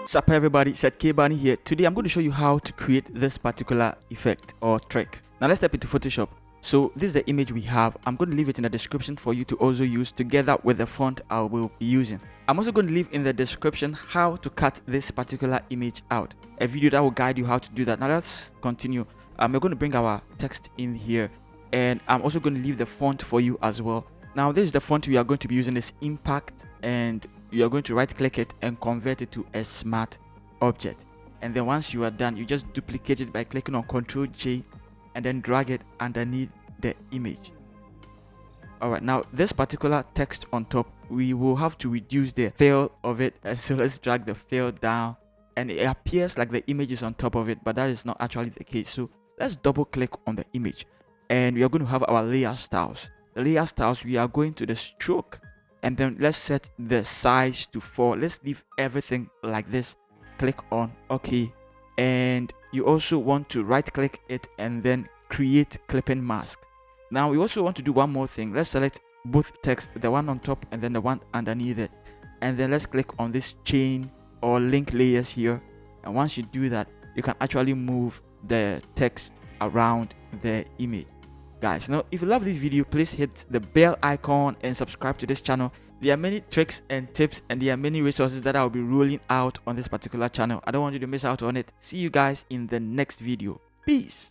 Sup everybody, Seth K Bani here. Today I'm going to show you how to create this particular effect or trick. Now let's step into Photoshop. So this is the image we have. I'm going to leave it in the description for you to also use together with the font I will be using. I'm also going to leave in the description how to cut this particular image out. A video that will guide you how to do that. Now let's continue. We're going to bring our text in here, and I'm also going to leave the font for you as well. Now this is the font we are going to be using, is Impact, and you are going to right click it and convert it to a smart object. And then once you are done, you just duplicate it by clicking on Ctrl J and then drag it underneath the image. Alright, now this particular text on top, we will have to reduce the fill of it. So let's drag the fill down, and it appears like the image is on top of it, but that is not actually the case. So let's double click on the image, and we are going to have our layer styles. The layer styles, we are going to the stroke, and then let's set the size to 4. Let's leave everything like this. Click on OK, and you also want to right click it and then create clipping mask. Now we also want to do one more thing. Let's select both text, the one on top and then the one underneath it, and then let's click on this chain or link layers here. And once you do that, you can actually move the text around the image. Guys, now if you love this video, please hit the bell icon and subscribe to this channel. There are many tricks and tips, and there are many resources that I'll be rolling out on this particular channel. I don't want you to miss out on it. See you guys in the next video. Peace.